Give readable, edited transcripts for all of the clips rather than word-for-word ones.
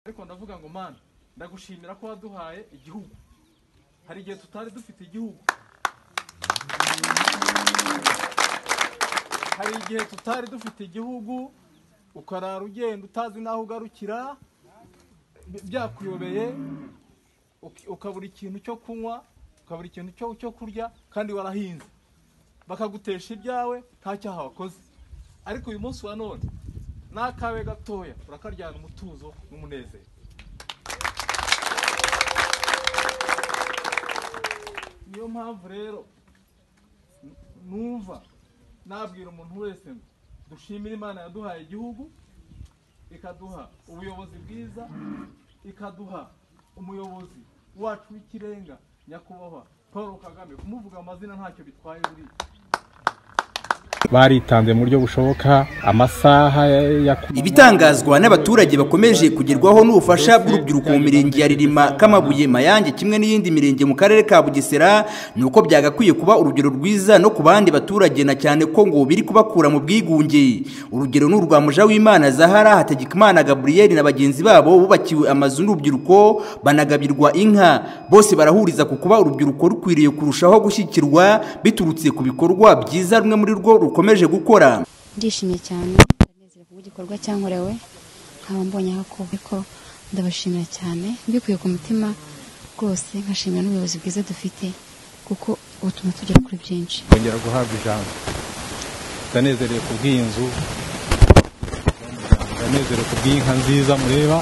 ariko ndavuga ngo mana ndagushimira ko waduhaye igihugu. Hari igihe tutari dufite igihugu, hari igihe tutari dufite igihugu, ukarara ugenda utazi naho ugarukira, byakuyobeye, ukabura ikintu cyo kunywa, ukabura ikintu cyo kurya, kandi warahinze bakagutesha ibyawe nta cyaha wakoze. Ariko uyu munsi wa none n'akawe gatoya urakaryana umutuzo n'umunezero. Niyo mpamvu rero numva nabwira umuntu wese ngo dushimire Imana yaduhaye igihugu, ikaduha ubuyobozi bwiza, ikaduha umuyobozi wacu w'ikirenga nyakubahwa Paul Kagame. Kumuvuga amazina ntacyo bitwaye buri baritanze mu buryo bushoboka amasaha ibitangazwa n'abaturage bakomeje kugerwaho n'ubufasha bw'urubyiruko mu mirenge ya Rilima, Kamabuye, Mayange kimwe n'iyindi mirenge mu karere ka Bugesera nuko byagakwiye kuba urugero rwiza no ku bandi baturage, na cyane ko ngo biri kubakura mu bwigunge. Urugero n'urwa Mujawimana Zahara, Hategekimana Gabriel na bagenzi babo bubakiwe amazu n'urubyiruko banagabirwa inka. Bose barahuriza ku kuba urubyiruko rukwiriye kurushaho gushyikirwa biturutse ku bikorwa byiza rumwe muri rwo rukomeje gukora. Ndishimye cyane ndanezerewe ku gikorwa cyankorewe, nkaba mbonye ko ndabashimira cyane mbikuye ku mutima rwose, nkashimira n'ubuyobozi bwiza dufite kuko ubutuma tugera kuri byinshi. Kongera guhabwa ijambo, ndanezerewe ku bw'inzu, ndanezerewe ku bw'inka nziza mureba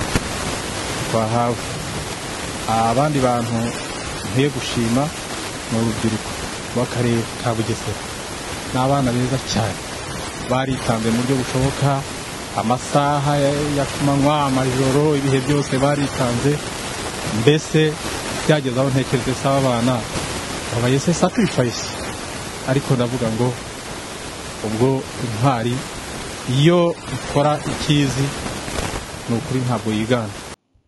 twahawe. Abandi bantu nkwiye gushima ni urubyiruko rw'akarere ka Bugesera. N'abana beza cyane baritanze mu buryo bushoboka, amasaha ya kumanywa, amajoro, ibihe byose baritanze. Mbese byageze aho ntekereza saba abana babaye se sacrifice. Ariko ndavuga ngo ubwo intwari iyo ikora ikizi ni ukuri ntabwo yigana.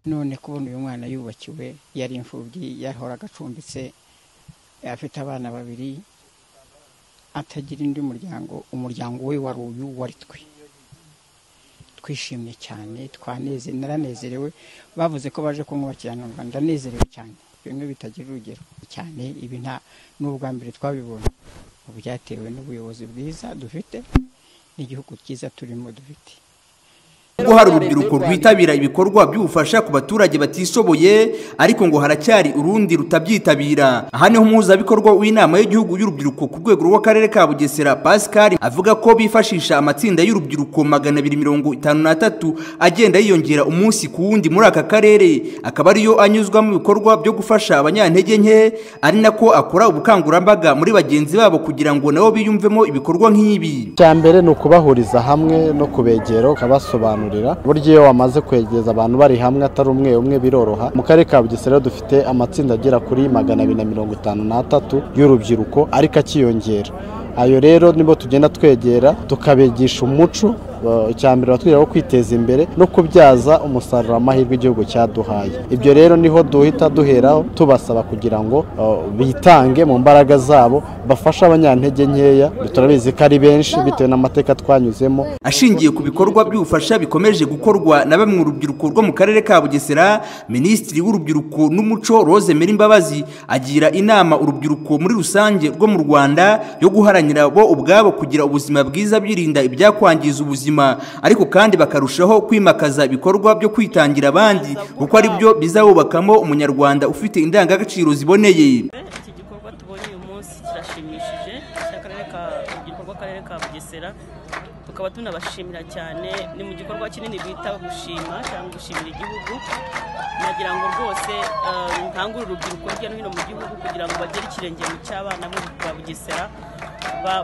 None kubona uyu mwana yubakiwe, yari imfubyi, yahoraga acumbitse, afite abana babiri, atagira indi muryango, umuryango we wari uyu, wari twe. Twishimye cyane, naranezerewe. Bavuze ko baje kumwubakira, ndanezerewe cyane, bimwe bitagira urugero cyane. Ibi nta n'ubwa mbere twabibonye, ubu byatewe n'ubuyobozi bwiza dufite n'igihugu cyiza turimo dufite. Ubwo hari urubyiruko rwitabira ibikorwa by'ubufasha ku baturage batishoboye, ariko ngo haracyari urundi rutabyitabira. Aha niho umuhuzabikorwa w'inama y'igihugu y'urubyiruko ku rwego rw'akarere ka Bugesera Pascal avuga ko bifashisha amatsinda y'urubyiruko 253 agenda yiyongera umunsi ku wundi muri aka karere, akaba ariyo anyuzwa mu bikorwa byo gufasha abanyantege nke, ari nako akora ubukangurambaga muri bagenzi babo kugira ngo nabo biyumvemo ibikorwa nk'ibi. Cyambere no kubahuriza hamwe no kubegera ukabasobanura buryo iyo wamaze kwegeza abantu bari hamwe atari umwe umwe biroroha. Mu karere ka Bugesera dufite amatsinda agera kuri 253 y'urubyiruko ariko akiyongera. Ayo rero nibo tugenda twegera tukabegisha umuco cyambere batwira kwiteza imbere no kubyaza umusaruro amahirwe igihugu cyaduhaye. Ibyo rero niho duhita duheraho tubasaba kugira ngo bitange mu mbaraga zabo, bafasha abanyantege nkeya. Turabizi ko ari benshi bitewe n'amateka twanyuzemo. Ashingiye ku bikorwa by'ubufasha bikomeje gukorwa na bamwe mu rubyiruko rwo mu karere ka Bugesera, Minisitiri w'Urubyiruko n'Umuco Rose Mary Mbabazi agira inama urubyiruko muri rusange rwo mu Rwanda yo guharanira bo ubwabo kugira ubuzima bwiza, birinda ibyakwangiza ubuzima, ariko kandi bakarushaho kwimakaza ibikorwa byo kwitangira abandi kuko ari byo bizawubakamo umunyarwanda ufite indangagaciro ziboneye. Iki gikorwa tubonye uyu munsi kirashimishije igikorwa akarere ka Bugesera, tukaba tunabashimira cyane. Ni mu gikorwa kinini bita gushima cyangwa gushimira igihugu. Nagira ngo rwose nkangurira urubyiruko hirya no hino mu gihugu kugira ngo bagere ikirenge mu cy'abana ba Bugesera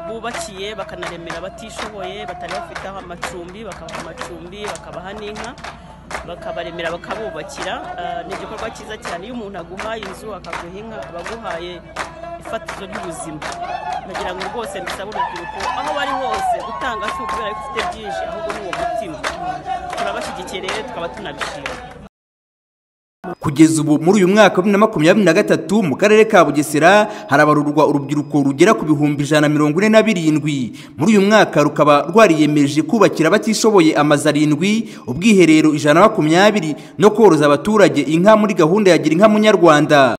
bubakiye, bakanaremera abatishoboye batari bafite aho amacumbi, bakabaha amacumbi, bakabaha n'inka, bakabaremera bakabubakira. Ni igikorwa cyiza cyane. Iyo umuntu aguhaye inzu akaguha inka, abaguhaye ifatizo ry'ubuzima. Nagira ngo rwose mbisaba urubyiruko aho bari hose gutanga si ukubera ko ufite byinshi, ahubwo ni uwo mutima. Turabashyigikiye rero tukaba tunabishima. Kugeza ubu muri uyu mwaka wa 2023 mu karere ka Bugesera harabarurwa urubyiruko rugera ku bihumbi 147. Muri uyu mwaka rukaba rwariyemeje kubakira abatishoboye amazu 7, ubwiherero 120 no koroza abaturage inka muri gahunda ya Gira Inka Munyarwanda.